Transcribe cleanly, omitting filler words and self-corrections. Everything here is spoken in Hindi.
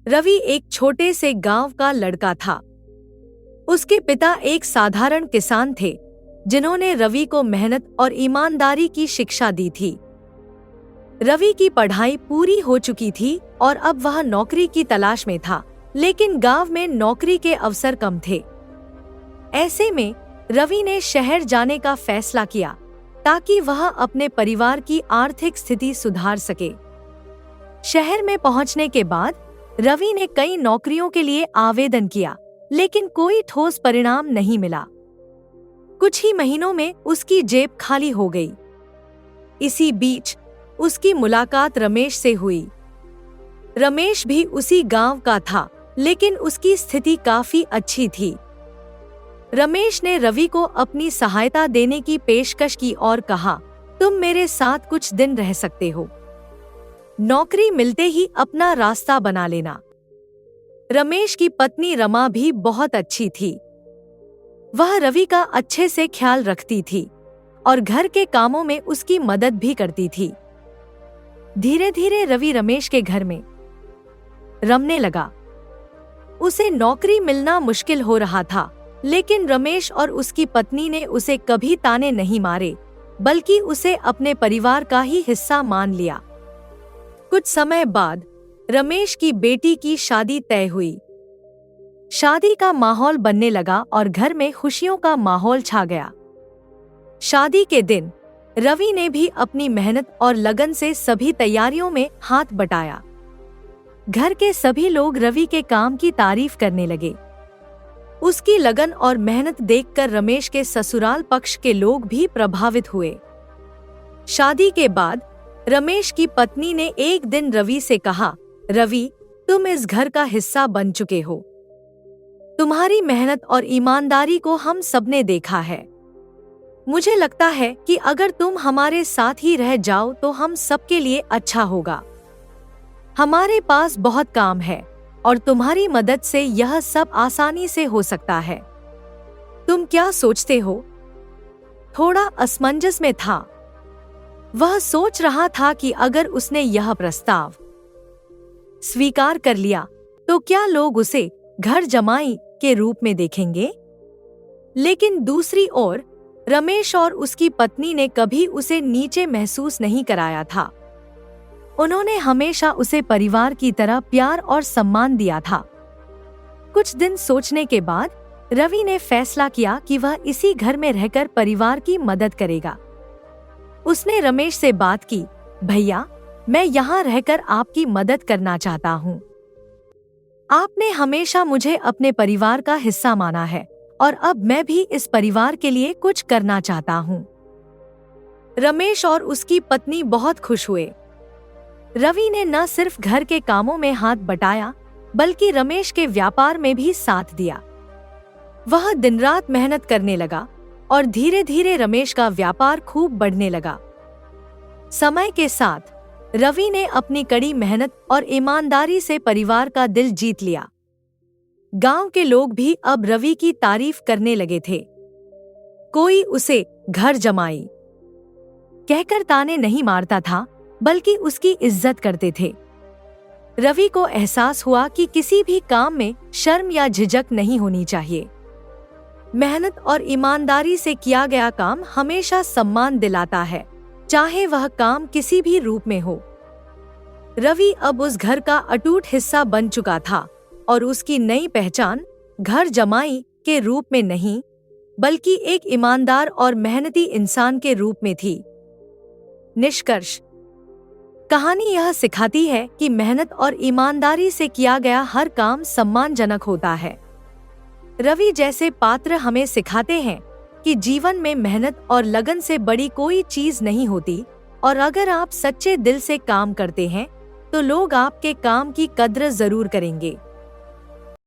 रवि एक छोटे से गांव का लड़का था। उसके पिता एक साधारण किसान थे, जिन्होंने रवि को मेहनत और ईमानदारी की शिक्षा दी थी। रवि की पढ़ाई पूरी हो चुकी थी और अब वह नौकरी की तलाश में था, लेकिन गांव में नौकरी के अवसर कम थे। ऐसे में रवि ने शहर जाने का फैसला किया ताकि वह अपने परिवार की आर्थिक स्थिति सुधार सके। शहर में पहुंचने के बाद रवि ने कई नौकरियों के लिए आवेदन किया, लेकिन कोई ठोस परिणाम नहीं मिला। कुछ ही महीनों में उसकी जेब खाली हो गई। इसी बीच उसकी मुलाकात रमेश से हुई। रमेश भी उसी गांव का था, लेकिन उसकी स्थिति काफी अच्छी थी। रमेश ने रवि को अपनी सहायता देने की पेशकश की और कहा, तुम मेरे साथ कुछ दिन रह सकते हो। नौकरी मिलते ही अपना रास्ता बना लेना। रमेश की पत्नी रमा भी बहुत अच्छी थी। वह रवि का अच्छे से ख्याल रखती थी और घर के कामों में उसकी मदद भी करती थी। धीरे धीरे रवि रमेश के घर में रमने लगा। उसे नौकरी मिलना मुश्किल हो रहा था, लेकिन रमेश और उसकी पत्नी ने उसे कभी ताने नहीं मारे, बल्कि उसे अपने परिवार का ही हिस्सा मान लिया। कुछ समय बाद रमेश की बेटी की शादी तय हुई। शादी का माहौल बनने लगा और घर में खुशियों का माहौल छा गया। शादी के दिन रवि ने भी अपनी मेहनत और लगन से सभी तैयारियों में हाथ बटाया। घर के सभी लोग रवि के काम की तारीफ करने लगे। उसकी लगन और मेहनत देखकर रमेश के ससुराल पक्ष के लोग भी प्रभावित हुए। शादी के बाद रमेश की पत्नी ने एक दिन रवि से कहा, रवि, तुम इस घर का हिस्सा बन चुके हो। तुम्हारी मेहनत और ईमानदारी को हम सबने देखा है। मुझे लगता है कि अगर तुम हमारे साथ ही रह जाओ तो हम सबके लिए अच्छा होगा। हमारे पास बहुत काम है और तुम्हारी मदद से यह सब आसानी से हो सकता है। तुम क्या सोचते हो? थोड़ा असमंजस में था। वह सोच रहा था कि अगर उसने यह प्रस्ताव स्वीकार कर लिया तो क्या लोग उसे घर जमाई के रूप में देखेंगे। लेकिन दूसरी ओर रमेश और उसकी पत्नी ने कभी उसे नीचे महसूस नहीं कराया था। उन्होंने हमेशा उसे परिवार की तरह प्यार और सम्मान दिया था। कुछ दिन सोचने के बाद रवि ने फैसला किया कि वह इसी घर में रहकर परिवार की मदद करेगा। उसने रमेश से बात की, भैया, मैं यहाँ रहकर आपकी मदद करना चाहता हूँ। आपने हमेशा मुझे अपने परिवार का हिस्सा माना है और अब मैं भी इस परिवार के लिए कुछ करना चाहता हूँ। रमेश और उसकी पत्नी बहुत खुश हुए। रवि ने न सिर्फ घर के कामों में हाथ बटाया, बल्कि रमेश के व्यापार में भी साथ दिया। वह दिन रात मेहनत करने लगा और धीरे धीरे रमेश का व्यापार खूब बढ़ने लगा। समय के साथ रवि ने अपनी कड़ी मेहनत और ईमानदारी से परिवार का दिल जीत लिया। गांव के लोग भी अब रवि की तारीफ करने लगे थे। कोई उसे घर जमाई कहकर ताने नहीं मारता था, बल्कि उसकी इज्जत करते थे। रवि को एहसास हुआ कि किसी भी काम में शर्म या झिझक नहीं होनी चाहिए। मेहनत और ईमानदारी से किया गया काम हमेशा सम्मान दिलाता है, चाहे वह काम किसी भी रूप में हो। रवि अब उस घर का अटूट हिस्सा बन चुका था और उसकी नई पहचान घर जमाई के रूप में नहीं, बल्कि एक ईमानदार और मेहनती इंसान के रूप में थी। निष्कर्ष: कहानी यह सिखाती है कि मेहनत और ईमानदारी से किया गया हर काम सम्मानजनक होता है। रवि जैसे पात्र हमें सिखाते हैं कि जीवन में मेहनत और लगन से बड़ी कोई चीज नहीं होती, और अगर आप सच्चे दिल से काम करते हैं तो लोग आपके काम की कद्र जरूर करेंगे।